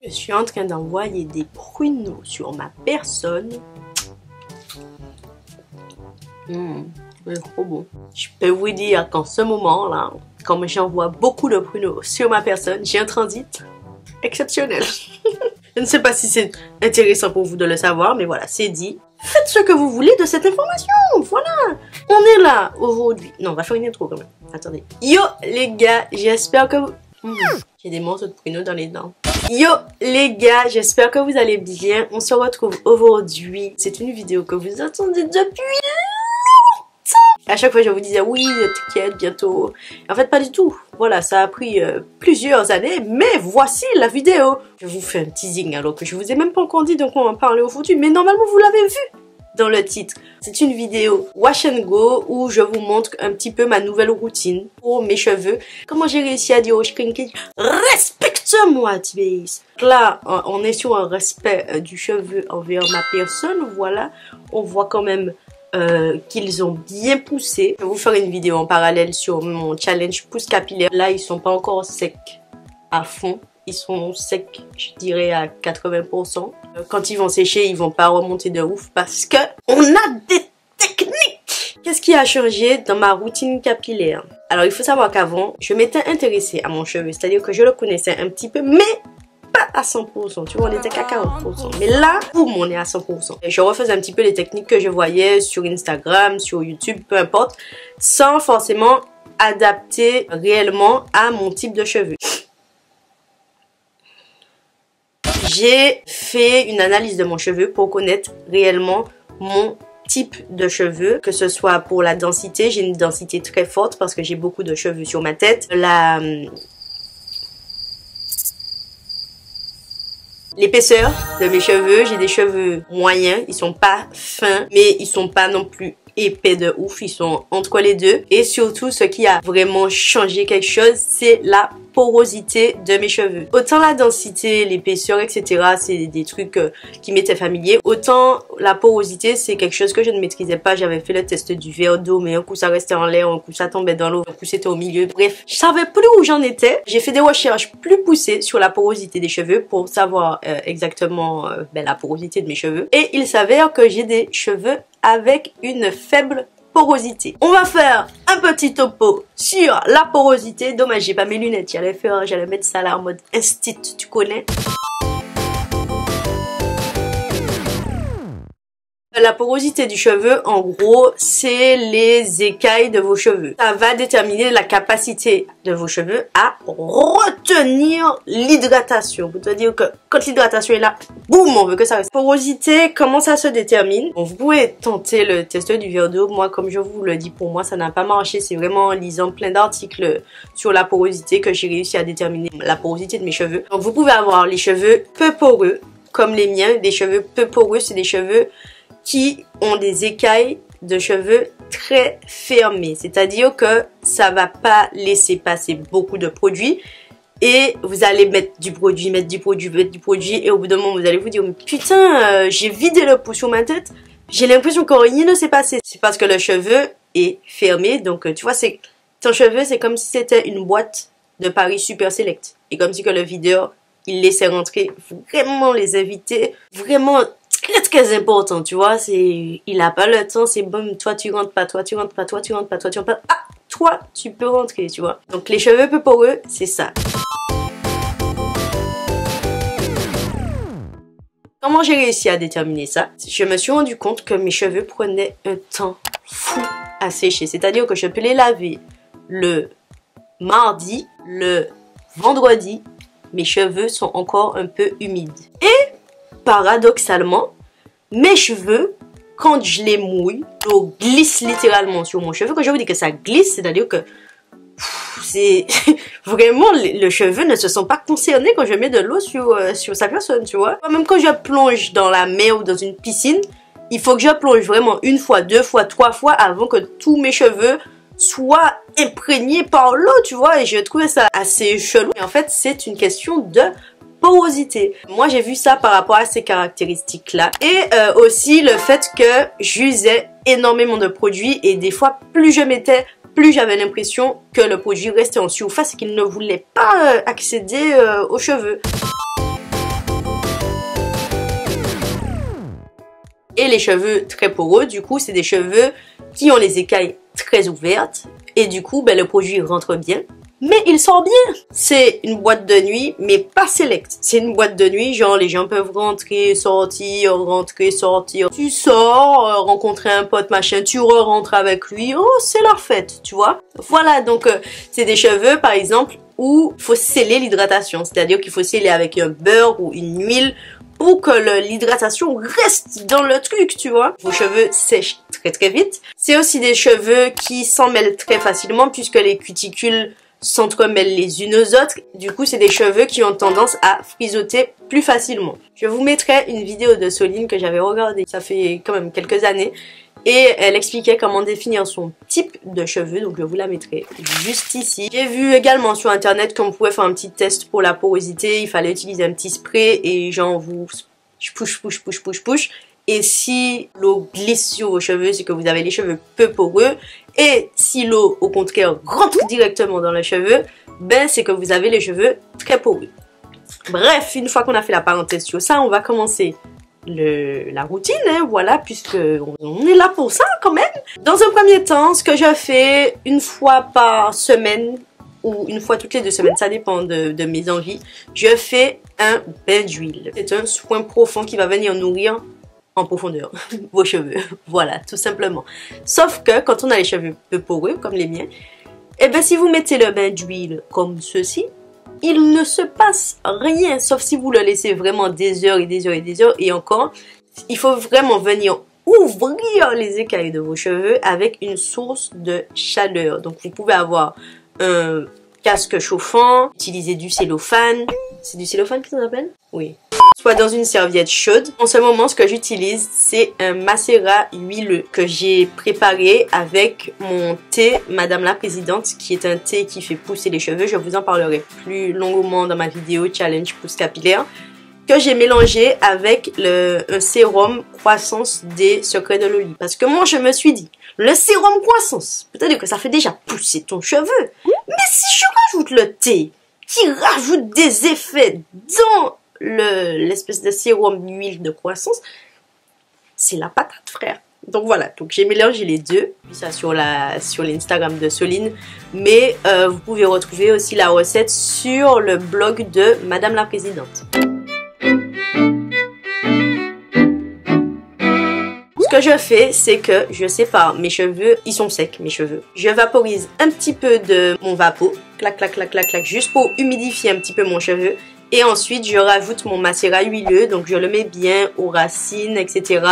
Je suis en train d'envoyer des pruneaux sur ma personne. C'est trop bon. Je peux vous dire qu'en ce moment-là, comme j'envoie beaucoup de pruneaux sur ma personne, j'ai un transit exceptionnel. Je ne sais pas si c'est intéressant pour vous de le savoir, mais voilà, c'est dit. Faites ce que vous voulez de cette information, voilà. On est là aujourd'hui. Non, on va faire une intro quand même. Attendez. Yo les gars, j'espère que vous... J'ai des morceaux de pruneaux dans les dents. Yo les gars, j'espère que vous allez bien. On se retrouve aujourd'hui. C'est une vidéo que vous attendez depuis longtemps. À chaque fois je vous disais oui, t'inquiète, bientôt. En fait pas du tout. Voilà, ça a pris plusieurs années, mais voici la vidéo. Je vous fais un teasing alors que je vous ai même pas encore dit de quoi on va parler aujourd'hui, mais normalement vous l'avez vu dans le titre. C'est une vidéo wash and go où je vous montre un petit peu ma nouvelle routine pour mes cheveux. Comment j'ai réussi à dire au shrinking, respecte-moi, Tibéis. Là, on est sur un respect du cheveu envers ma personne. Voilà, on voit quand même qu'ils ont bien poussé. Je vais vous faire une vidéo en parallèle sur mon challenge pousse capillaire. Là, ils sont pas encore secs à fond. Ils sont secs, je dirais, à 80%. Quand ils vont sécher, ils vont pas remonter de ouf parce que on a des techniques. Qu'est-ce qui a changé dans ma routine capillaire? Alors, il faut savoir qu'avant, je m'étais intéressée à mon cheveu. C'est-à-dire que je le connaissais un petit peu, mais pas à 100%. Tu vois, on était qu'à 40%. Mais là, boum, on est à 100%. Et je refaisais un petit peu les techniques que je voyais sur Instagram, sur YouTube, peu importe, sans forcément adapter réellement à mon type de cheveux. J'ai fait une analyse de mon cheveu pour connaître réellement mon type de cheveux, que ce soit pour la densité. J'ai une densité très forte parce que j'ai beaucoup de cheveux sur ma tête. L'épaisseur de mes cheveux, j'ai des cheveux moyens, ils sont pas fins, mais ils sont pas non plus épais de ouf, ils sont entre les deux. Et surtout, ce qui a vraiment changé quelque chose, c'est la porosité de mes cheveux. Autant la densité, l'épaisseur, etc., c'est des trucs qui m'étaient familiers. Autant la porosité, c'est quelque chose que je ne maîtrisais pas. J'avais fait le test du verre d'eau, mais un coup ça restait en l'air, un coup ça tombait dans l'eau, un coup c'était au milieu. Bref, je savais plus où j'en étais. J'ai fait des recherches plus poussées sur la porosité des cheveux pour savoir exactement la porosité de mes cheveux. Et il s'avère que j'ai des cheveux avec une faible porosité. On va faire un petit topo sur la porosité. Dommage, j'ai pas mes lunettes. J'allais mettre ça là en mode instit, tu connais. La porosité du cheveu, en gros, c'est les écailles de vos cheveux. Ça va déterminer la capacité de vos cheveux à retenir l'hydratation. C'est-à-dire que quand l'hydratation est là, boum, on veut que ça reste. Porosité, comment ça se détermine? Bon, vous pouvez tenter le test du verre d'eau. Moi, comme je vous le dis, pour moi, ça n'a pas marché. C'est vraiment en lisant plein d'articles sur la porosité que j'ai réussi à déterminer la porosité de mes cheveux. Donc, vous pouvez avoir les cheveux peu poreux, comme les miens. Des cheveux peu poreux, c'est des cheveux qui ont des écailles de cheveux très fermées. C'est-à-dire que ça va pas laisser passer beaucoup de produits et vous allez mettre du produit, et au bout d'un moment vous allez vous dire putain, j'ai vidé le pot sur ma tête, j'ai l'impression que rien ne s'est passé. C'est parce que le cheveu est fermé. Donc tu vois, c'est ton cheveu, c'est comme si c'était une boîte de Paris Super Select. Et comme si que le videur, il laissait rentrer vraiment les invités, vraiment très important, tu vois. C'est, il a pas le temps, c'est bon, toi tu rentres pas, toi tu rentres pas, toi tu rentres pas, toi tu rentres pas. Ah, toi tu peux rentrer, tu vois. Donc les cheveux peu poreux, c'est ça. Comment j'ai réussi à déterminer ça? Je me suis rendu compte que mes cheveux prenaient un temps fou à sécher. C'est-à-dire que je peux les laver le mardi, le vendredi, mes cheveux sont encore un peu humides. Et paradoxalement, mes cheveux, quand je les mouille, l'eau glisse littéralement sur mon cheveu. Quand je vous dis que ça glisse, c'est-à-dire que c'est vraiment, le cheveu ne se sent pas concerné quand je mets de l'eau sur sa personne, tu vois. Même quand je plonge dans la mer ou dans une piscine, il faut que je plonge vraiment une fois, deux fois, trois fois avant que tous mes cheveux soient imprégnés par l'eau, tu vois. Et je trouvais ça assez chelou. Et en fait, c'est une question de porosité. Moi, j'ai vu ça par rapport à ces caractéristiques-là. Et aussi le fait que j'usais énormément de produits et des fois, plus je mettais, plus j'avais l'impression que le produit restait en surface et qu'il ne voulait pas accéder aux cheveux. et les cheveux très poreux. Du coup, c'est des cheveux qui ont les écailles très ouvertes et du coup, ben, le produit rentre bien. Mais il sort bien. C'est une boîte de nuit, mais pas select. C'est une boîte de nuit, genre les gens peuvent rentrer, sortir, rentrer, sortir. Tu sors, rencontrer un pote, machin, tu rentres avec lui. Oh, c'est leur fête, tu vois. Voilà, donc c'est des cheveux, par exemple, où il faut sceller l'hydratation. C'est-à-dire qu'il faut sceller avec un beurre ou une huile pour que l'hydratation reste dans le truc, tu vois. Vos cheveux sèchent très très vite. C'est aussi des cheveux qui s'en mêlent très facilement puisque les cuticules s'entremêlent les unes aux autres. Du coup, c'est des cheveux qui ont tendance à frisoter plus facilement. Je vous mettrai une vidéo de Soline que j'avais regardée, ça fait quand même quelques années. Et elle expliquait comment définir son type de cheveux, donc je vous la mettrai juste ici. J'ai vu également sur internet qu'on pouvait faire un petit test pour la porosité, il fallait utiliser un petit spray et genre vous push. Et si l'eau glisse sur vos cheveux, c'est que vous avez les cheveux peu poreux. Et si l'eau, au contraire, rentre directement dans les cheveux, ben c'est que vous avez les cheveux très poreux. Bref, une fois qu'on a fait la parenthèse sur ça, on va commencer la routine, hein, voilà, puisque on est là pour ça quand même. Dans un premier temps, ce que je fais une fois par semaine ou une fois toutes les 2 semaines, ça dépend de mes envies, je fais un bain d'huile. C'est un soin profond qui va venir nourrir en profondeur vos cheveux, voilà, tout simplement. Sauf que quand on a les cheveux peu poreux, comme les miens, et ben si vous mettez le bain d'huile comme ceci, il ne se passe rien, sauf si vous le laissez vraiment des heures et des heures et des heures. Et encore, il faut vraiment venir ouvrir les écailles de vos cheveux avec une source de chaleur. Donc vous pouvez avoir un casque chauffant, utiliser du cellophane. C'est du cellophane que ça s'appelle? Oui. Soit dans une serviette chaude. En ce moment, ce que j'utilise, c'est un macérat huileux que j'ai préparé avec mon thé Madame la Présidente, qui est un thé qui fait pousser les cheveux. Je vous en parlerai plus longuement dans ma vidéo Challenge Pousse Capillaire, que j'ai mélangé avec un sérum croissance des Secrets de Loli. Parce que moi, je me suis dit, le sérum croissance, peut-être que ça fait déjà pousser ton cheveu. Mais si je rajoute le thé, qui rajoute des effets dans l'espèce de sérum huile de croissance, c'est la patate, frère. Donc voilà, donc j'ai mélangé les deux, puis ça sur l'Instagram de Soline, mais vous pouvez retrouver aussi la recette sur le blog de Madame la Présidente. Ce que je fais, c'est que je sépare mes cheveux, ils sont secs mes cheveux. Je vaporise un petit peu de mon vapeau, clac clac clac clac clac, juste pour humidifier un petit peu mon cheveu. Et ensuite, je rajoute mon macérat huileux, donc je le mets bien aux racines, etc.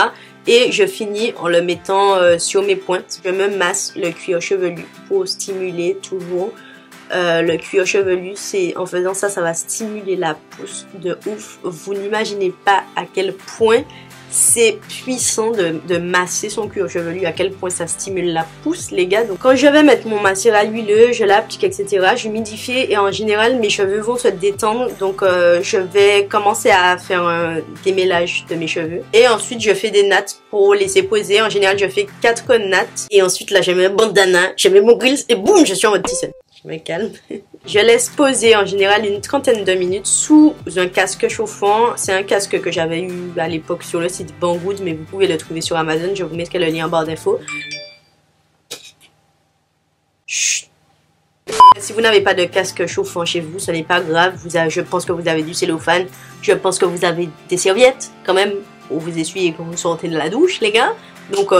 Et je finis en le mettant sur mes pointes. Je me masse le cuir chevelu pour stimuler toujours. Le cuir chevelu, en faisant ça, ça va stimuler la pousse de ouf. Vous n'imaginez pas à quel point c'est puissant de masser son cuir chevelu, à quel point ça stimule la pousse, les gars. Donc quand je vais mettre mon macérat huileux, je l'applique, etc. J'humidifie et en général mes cheveux vont se détendre. Donc je vais commencer à faire un démêlage de mes cheveux. Et ensuite je fais des nattes pour laisser poser. En général je fais 4 nattes. Et ensuite là je mets un bandana, je mets mon grills et boum, je suis en mode Tyson. Je me calme. Je laisse poser en général une trentaine de minutes sous un casque chauffant. C'est un casque que j'avais eu à l'époque sur le site Banggood, mais vous pouvez le trouver sur Amazon. Je vous mettrai le lien en barre d'infos. Chut. Si vous n'avez pas de casque chauffant chez vous, ce n'est pas grave. Je pense que vous avez du cellophane. Je pense que vous avez des serviettes quand même pour vous essuyer quand vous sortez de la douche, les gars. Donc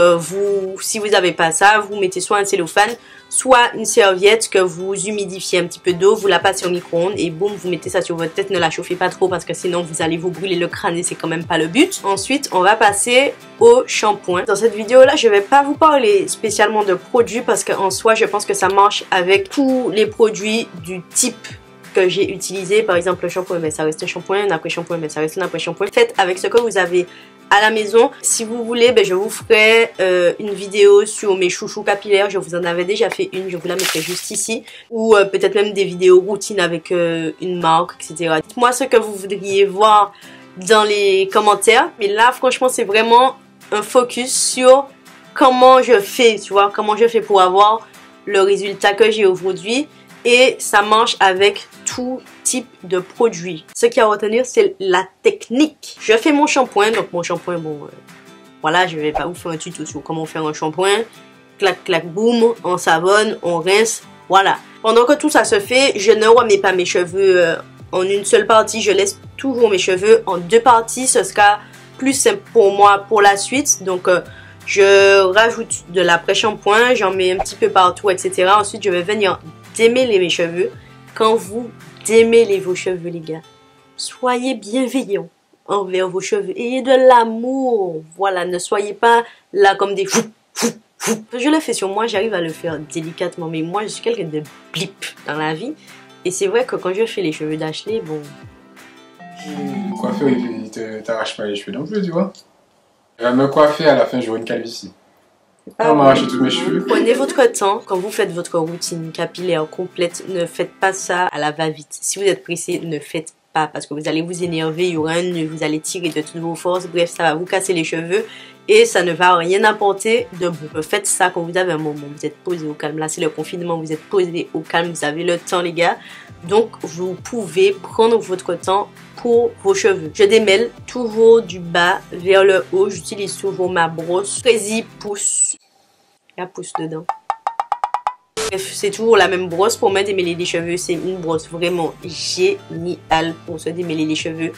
si vous n'avez pas ça, vous mettez soit un cellophane, soit une serviette que vous humidifiez un petit peu d'eau, vous la passez au micro-ondes et boum, vous mettez ça sur votre tête. Ne la chauffez pas trop parce que sinon vous allez vous brûler le crâne et c'est quand même pas le but. Ensuite, on va passer au shampoing. Dans cette vidéo-là, je vais pas vous parler spécialement de produits parce qu'en soi, je pense que ça marche avec tous les produits du type que j'ai utilisé. Par exemple, le shampoing, mais ça reste un shampoing, un après-shampoing, mais ça reste un après-shampoing. Faites avec ce que vous avez à la maison. Si vous voulez, je vous ferai une vidéo sur mes chouchous capillaires. Je vous en avais déjà fait une, je vous la mettrai juste ici. Ou peut-être même des vidéos routines avec une marque, etc. Dites-moi ce que vous voudriez voir dans les commentaires. Mais là, franchement, c'est vraiment un focus sur comment je fais, tu vois, comment je fais pour avoir le résultat que j'ai aujourd'hui. Et ça marche avec tout type de produit. Ce qu'il y a à retenir, c'est la technique. Je fais mon shampoing. Donc mon shampoing, bon, Voilà, je vais pas vous faire un tuto sur comment faire un shampoing. Clac, clac, boum, on savonne, on rince, voilà. Pendant que tout ça se fait, je ne remets pas mes cheveux en une seule partie. Je laisse toujours mes cheveux en deux parties. Ce sera plus simple pour moi pour la suite. Donc, je rajoute de l'après-shampoing, j'en mets un petit peu partout, etc. Ensuite, je vais venir démêler mes cheveux. Quand vous démêlez vos cheveux, les gars, soyez bienveillants envers vos cheveux. Ayez de l'amour. Voilà, ne soyez pas là comme des fous. Je le fais sur moi, j'arrive à le faire délicatement, mais moi je suis quelqu'un de blip dans la vie. Et c'est vrai que quand je fais les cheveux d'Ashley, bon... Le coiffeur, il t'arrache pas les cheveux non plus, tu vois. Il va me coiffer, à la fin j'aurai une calvitie. On m'a arraché tous mes cheveux. Prenez votre temps, quand vous faites votre routine capillaire complète, ne faites pas ça à la va-vite. Si vous êtes pressé, ne faites pas, parce que vous allez vous énerver, il y aura un nœud, vous allez tirer de toutes vos forces, bref, ça va vous casser les cheveux. Et ça ne va rien apporter de bon. Faites ça quand vous avez un moment, vous êtes posé au calme. Là, c'est le confinement, vous êtes posé au calme, vous avez le temps, les gars. Donc, vous pouvez prendre votre temps pour vos cheveux. Je démêle toujours du bas vers le haut. J'utilise toujours ma brosse. Crazy pousse. La pousse dedans. Bref, c'est toujours la même brosse pour me démêler les cheveux. C'est une brosse vraiment géniale pour se démêler les cheveux.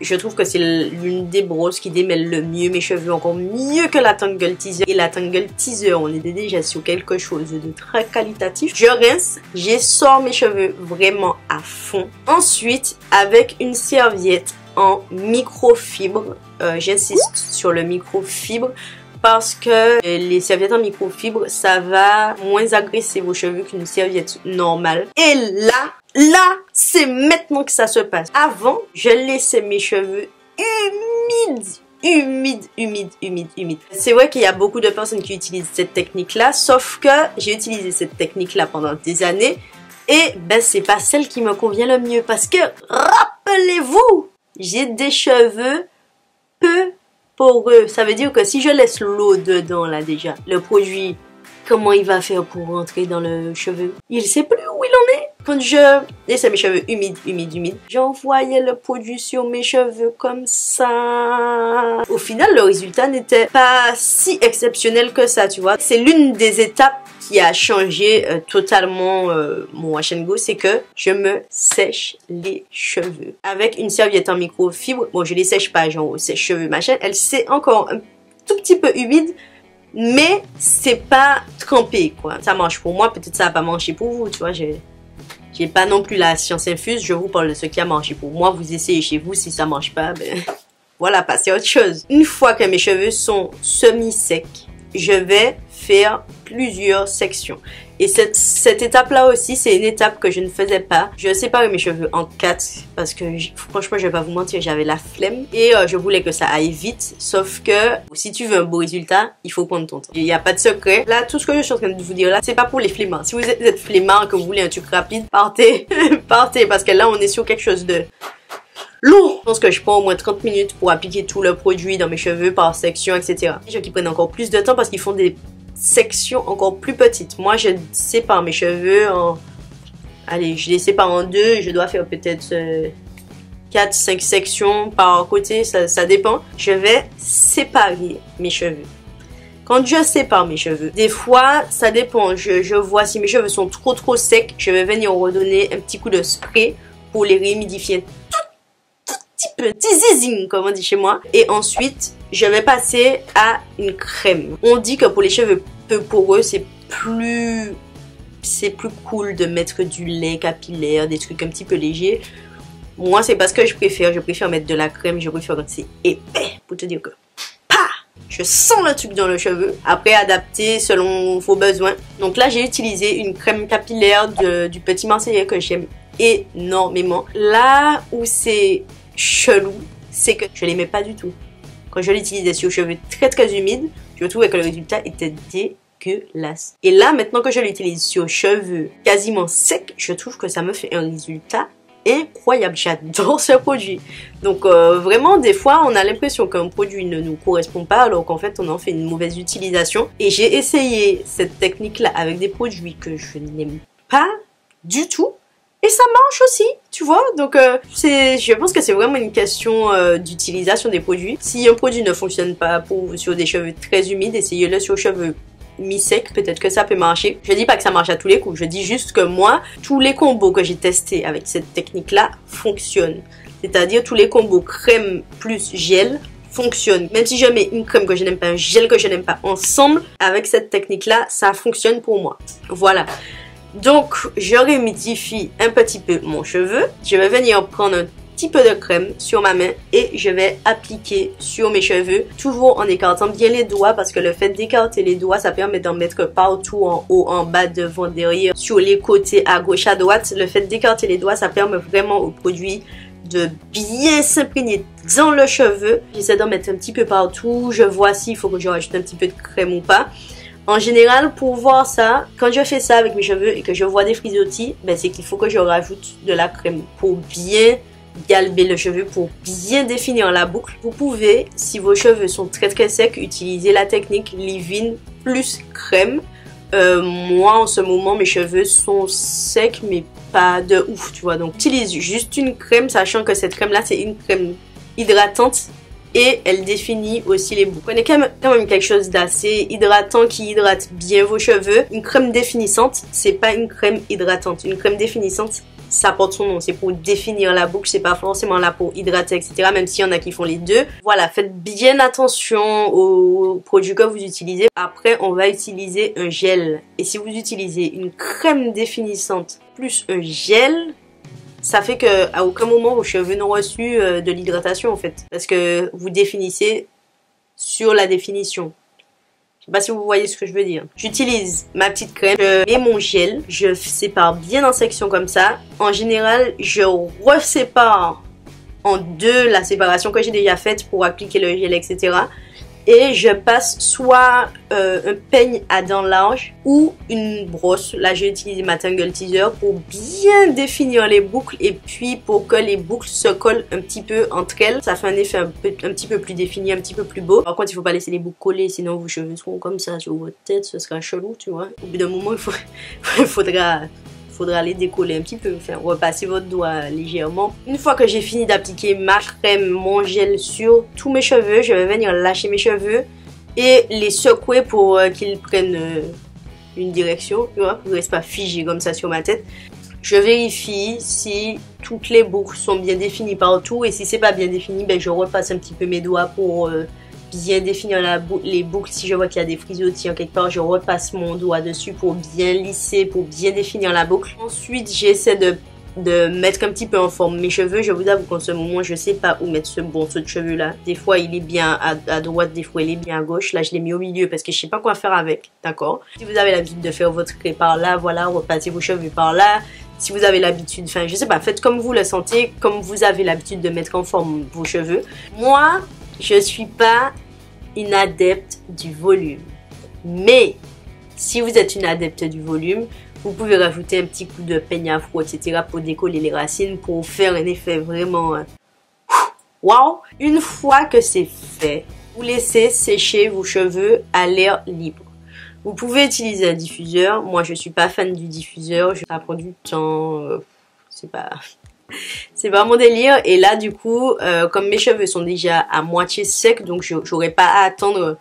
Je trouve que c'est l'une des brosses qui démêle le mieux mes cheveux, encore mieux que la Tangle Teezer. Et la Tangle Teezer, on était déjà sur quelque chose de très qualitatif. Je rince, j'essore mes cheveux vraiment à fond. Ensuite, avec une serviette en microfibre, j'insiste sur le microfibre, parce que les serviettes en microfibre, ça va moins agresser vos cheveux qu'une serviette normale. Et là, c'est maintenant que ça se passe. Avant, je laissais mes cheveux humides. C'est vrai qu'il y a beaucoup de personnes qui utilisent cette technique-là, sauf que j'ai utilisé cette technique-là pendant des années. Et ben, c'est pas celle qui me convient le mieux, parce que, rappelez-vous, j'ai des cheveux peu poreux. Ça veut dire que si je laisse l'eau dedans, là, déjà, le produit, comment il va faire pour rentrer dans le cheveu? Il sait plus où il en est. Quand je laissais mes cheveux humides, j'envoyais le produit sur mes cheveux comme ça. Au final, le résultat n'était pas si exceptionnel que ça, tu vois. C'est l'une des étapes qui a changé totalement mon wash and go, c'est que je me sèche les cheveux. Avec une serviette en microfibre, bon, je les sèche pas, genre au sèche-cheveux, machin, elle c'est encore un tout petit peu humide, mais c'est pas trempé, quoi. Ça marche pour moi, peut-être ça va pas marcher pour vous, tu vois, j'ai pas non plus la science infuse, je vous parle de ce qui a marché pour moi, vous essayez chez vous, si ça marche pas, ben voilà, passez à autre chose. Une fois que mes cheveux sont semi-secs, je vais faire plusieurs sections. Et cette étape-là aussi, c'est une étape que je ne faisais pas. Je séparais mes cheveux en 4 parce que franchement, je vais pas vous mentir, j'avais la flemme. Et je voulais que ça aille vite. Sauf que si tu veux un beau résultat, il faut prendre ton temps. Il n'y a pas de secret. Là, tout ce que je suis en train de vous dire là, c'est pas pour les flemmards. Si vous êtes flemmard, que vous voulez un truc rapide, partez. Partez, parce que là, on est sur quelque chose de lourd. Je pense que je prends au moins 30 minutes pour appliquer tout le produit dans mes cheveux par section, etc. Les gens qui prennent encore plus de temps parce qu'ils font des sections encore plus petites. Moi, je sépare mes cheveux en... Allez, je les sépare en deux. Je dois faire peut-être 4-5 sections par côté. Ça dépend. Je vais séparer mes cheveux. Quand je sépare mes cheveux, des fois, ça dépend. Je vois si mes cheveux sont trop secs. Je vais venir redonner un petit coup de spray pour les réhumidifier. Petit zizing, comme on dit chez moi. Et ensuite, je vais passer à une crème. On dit que pour les cheveux peu poreux, c'est plus cool de mettre du lait capillaire, des trucs un petit peu légers. Moi, c'est parce que je préfère mettre de la crème, je préfère quand c'est épais, pour te dire que je sens le truc dans le cheveu. Après, adapter selon vos besoins. Donc là, j'ai utilisé une crème capillaire du Petit Marseillais que j'aime énormément. Là où c'est chelou, c'est que je l'aimais pas du tout. Quand je l'utilisais sur cheveux très humides, je trouvais que le résultat était dégueulasse. Et là, maintenant que je l'utilise sur cheveux quasiment secs, je trouve que ça me fait un résultat incroyable. J'adore ce produit. Donc vraiment, des fois, on a l'impression qu'un produit ne nous correspond pas, alors qu'en fait, on en fait une mauvaise utilisation. Et j'ai essayé cette technique-là avec des produits que je n'aime pas du tout. Et ça marche aussi, tu vois. Donc je pense que c'est vraiment une question d'utilisation des produits. Si un produit ne fonctionne pas pour vous sur des cheveux très humides, essayez-le sur cheveux mi-sec, peut-être que ça peut marcher. Je dis pas que ça marche à tous les coups, je dis juste que moi, tous les combos que j'ai testés avec cette technique-là fonctionnent. C'est-à-dire tous les combos crème plus gel fonctionnent. Même si je mets une crème que je n'aime pas, un gel que je n'aime pas ensemble, avec cette technique-là, ça fonctionne pour moi. Voilà. Donc, je rémidifie un petit peu mon cheveu. Je vais venir prendre un petit peu de crème sur ma main et je vais appliquer sur mes cheveux, toujours en écartant bien les doigts parce que le fait d'écarter les doigts, ça permet d'en mettre partout, en haut, en bas, devant, derrière, sur les côtés, à gauche, à droite. Le fait d'écarter les doigts, ça permet vraiment au produit de bien s'imprégner dans le cheveu. J'essaie d'en mettre un petit peu partout. Je vois s'il faut que je rajoute un petit peu de crème ou pas. En général, pour voir ça, quand je fais ça avec mes cheveux et que je vois des frisottis, ben c'est qu'il faut que je rajoute de la crème pour bien galber le cheveu, pour bien définir la boucle. Vous pouvez, si vos cheveux sont très très secs, utiliser la technique leave-in plus crème. Moi, en ce moment, mes cheveux sont secs, mais pas de ouf, tu vois. Donc, utilise juste une crème, sachant que cette crème-là, c'est une crème hydratante. Et elle définit aussi les boucles. Prenez quand même quelque chose d'assez hydratant qui hydrate bien vos cheveux. Une crème définissante, c'est pas une crème hydratante. Une crème définissante, ça porte son nom. C'est pour définir la boucle, c'est pas forcément là pour hydrater, etc. Même s'il y en a qui font les deux. Voilà, faites bien attention aux produits que vous utilisez. Après, on va utiliser un gel. Et si vous utilisez une crème définissante plus un gel, ça fait qu'à aucun moment vos cheveux n'ont reçu de l'hydratation en fait. Parce que vous définissez sur la définition. Je sais pas si vous voyez ce que je veux dire. J'utilise ma petite crème, je mets mon gel, je sépare bien en sections comme ça. En général, je resépare en deux la séparation que j'ai déjà faite pour appliquer le gel, etc. Et je passe soit un peigne à dents larges ou une brosse. Là, j'ai utilisé ma Tangle Teaser pour bien définir les boucles et puis pour que les boucles se collent un petit peu entre elles. Ça fait un effet un petit peu plus défini, un petit peu plus beau. Par contre, il faut pas laisser les boucles coller, sinon vos cheveux seront comme ça sur votre tête. Ce sera chelou, tu vois. Au bout d'un moment, il faudra les décoller un petit peu, enfin repasser votre doigt légèrement. Une fois que j'ai fini d'appliquer ma crème, mon gel sur tous mes cheveux, je vais venir lâcher mes cheveux et les secouer pour qu'ils prennent une direction, tu vois, pour qu'ils ne restent pas figés comme ça sur ma tête. Je vérifie si toutes les boucles sont bien définies partout et si c'est pas bien défini, ben je repasse un petit peu mes doigts pour bien définir les boucles. Si je vois qu'il y a des frisottis en quelque part, je repasse mon doigt dessus pour bien lisser, pour bien définir la boucle. Ensuite, j'essaie de mettre un petit peu en forme mes cheveux. Je vous avoue qu'en ce moment, je sais pas où mettre ce morceau de cheveux là. Des fois, il est bien à droite, des fois, il est bien à gauche. Là, je l'ai mis au milieu parce que je sais pas quoi faire avec, d'accord? Si vous avez l'habitude de faire votre cré par là, voilà, repassez vos cheveux par là. Si vous avez l'habitude, enfin, je sais pas, faites comme vous le sentez, comme vous avez l'habitude de mettre en forme vos cheveux. Moi, je suis pas une adepte du volume. Mais, si vous êtes une adepte du volume, vous pouvez rajouter un petit coup de peigne afro, etc. pour décoller les racines, pour faire un effet vraiment... Wow! Une fois que c'est fait, vous laissez sécher vos cheveux à l'air libre. Vous pouvez utiliser un diffuseur. Moi, je suis pas fan du diffuseur. Ça prend du temps. C'est pas mon délire. Et là, du coup, comme mes cheveux sont déjà à moitié secs, donc j'aurais pas à attendre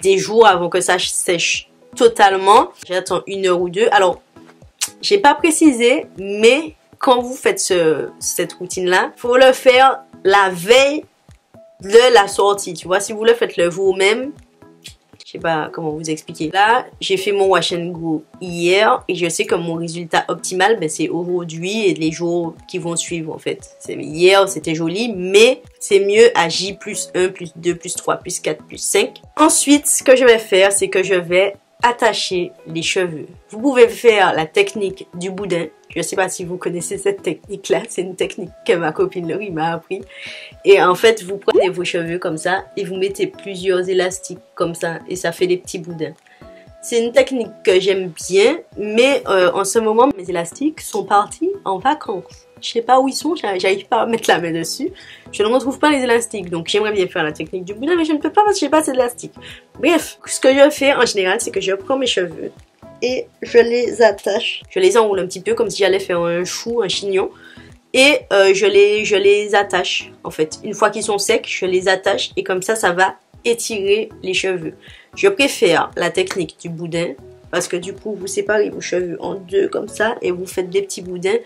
des jours avant que ça sèche totalement. J'attends 1 heure ou 2. Alors, j'ai pas précisé, mais quand vous faites cette routine-là, faut le faire la veille de la sortie. Tu vois, si vous le faites le jour même, je sais pas comment vous expliquer. Là, j'ai fait mon wash and go hier et je sais que mon résultat optimal, ben, c'est aujourd'hui et les jours qui vont suivre en fait. Hier, c'était joli, mais c'est mieux à J plus 1, plus 2, plus 3, plus 4, plus 5. Ensuite, ce que je vais faire, c'est que je vais attacher les cheveux. Vous pouvez faire la technique du boudin. Je sais pas si vous connaissez cette technique-là. C'est une technique que ma copine Laurie m'a appris. Et en fait, vous prenez vos cheveux comme ça et vous mettez plusieurs élastiques comme ça et ça fait des petits boudins. C'est une technique que j'aime bien, mais en ce moment, mes élastiques sont partis en vacances. Je sais pas où ils sont, j'arrive pas à mettre la main dessus. Je ne retrouve pas les élastiques, donc j'aimerais bien faire la technique du boudin, mais je ne peux pas parce que j'ai pas assez d'élastiques. Bref, ce que je fais en général, c'est que je prends mes cheveux et je les attache. Je les enroule un petit peu comme si j'allais faire un chou, un chignon. Et je les attache en fait. Une fois qu'ils sont secs, je les attache et comme ça va étirer les cheveux. Je préfère la technique du boudin parce que du coup vous séparez vos cheveux en deux comme ça et vous faites des petits boudins.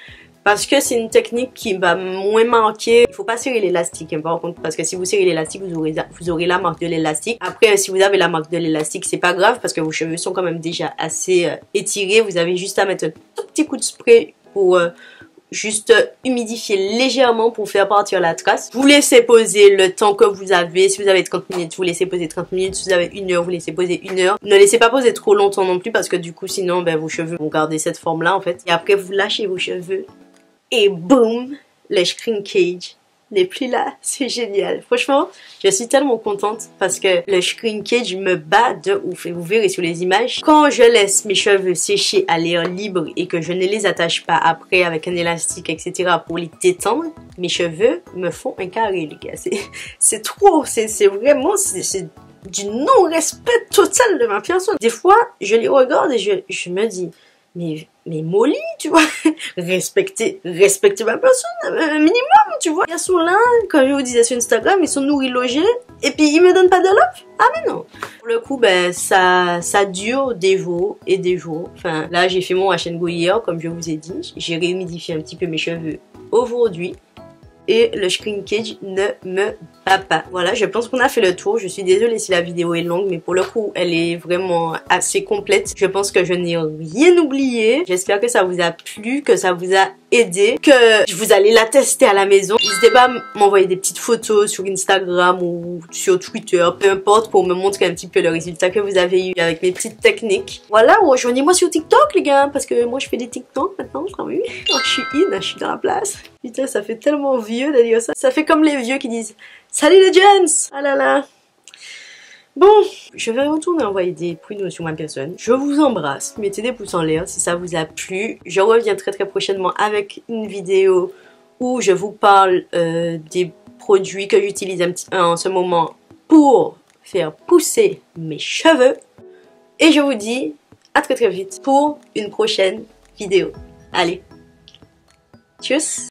Parce que c'est une technique qui va moins marquer. Il ne faut pas serrer l'élastique hein, par contre. Parce que si vous serrez l'élastique, vous aurez la marque de l'élastique. Après, si vous avez la marque de l'élastique, c'est pas grave. Parce que vos cheveux sont quand même déjà assez étirés. Vous avez juste à mettre un tout petit coup de spray pour juste humidifier légèrement pour faire partir la trace. Vous laissez poser le temps que vous avez. Si vous avez 30 minutes, vous laissez poser 30 minutes. Si vous avez 1 heure, vous laissez poser 1 heure. Ne laissez pas poser trop longtemps non plus. Parce que du coup, sinon, vos cheveux vont garder cette forme-là en fait. Et après, vous lâchez vos cheveux. Et boum, le shrinkage n'est plus là. C'est génial. Franchement, je suis tellement contente parce que le shrinkage me bat de ouf. Et vous verrez sur les images. Quand je laisse mes cheveux sécher à l'air libre et que je ne les attache pas après avec un élastique, etc. pour les détendre, mes cheveux me font un carré, les gars. C'est trop. C'est vraiment... C'est du non-respect total de ma personne. Des fois, je les regarde et je me dis... Mais Molly, tu vois, respectez ma personne, un minimum, tu vois. Ils sont là, comme je vous disais sur Instagram, ils sont nourris, logés, et puis ils me donnent pas de love. Ah mais non. Pour le coup, ça dure des jours et des jours. Enfin, là, j'ai fait mon wash and go hier, comme je vous ai dit. J'ai réhumidifié un petit peu mes cheveux aujourd'hui. Et le shrinkage ne me bat pas. Voilà, je pense qu'on a fait le tour. Je suis désolée si la vidéo est longue, mais pour le coup, elle est vraiment assez complète. Je pense que je n'ai rien oublié. J'espère que ça vous a plu, que ça vous a aidé, que vous allez la tester à la maison. N'hésitez pas à m'envoyer des petites photos sur Instagram ou sur Twitter, peu importe, pour me montrer un petit peu le résultat que vous avez eu avec mes petites techniques. Voilà, rejoignez-moi sur TikTok, les gars, parce que moi, je fais des TikTok maintenant, quand même. Oh, je suis in, je suis dans la place. Putain, ça fait tellement vieux de dire ça. Ça fait comme les vieux qui disent « Salut les gens !» Ah là là. Bon, je vais retourner envoyer des pruneaux sur ma personne. Je vous embrasse. Mettez des pouces en l'air si ça vous a plu. Je reviens très prochainement avec une vidéo où je vous parle des produits que j'utilise en ce moment pour faire pousser mes cheveux. Et je vous dis à très vite pour une prochaine vidéo. Allez, tchuss!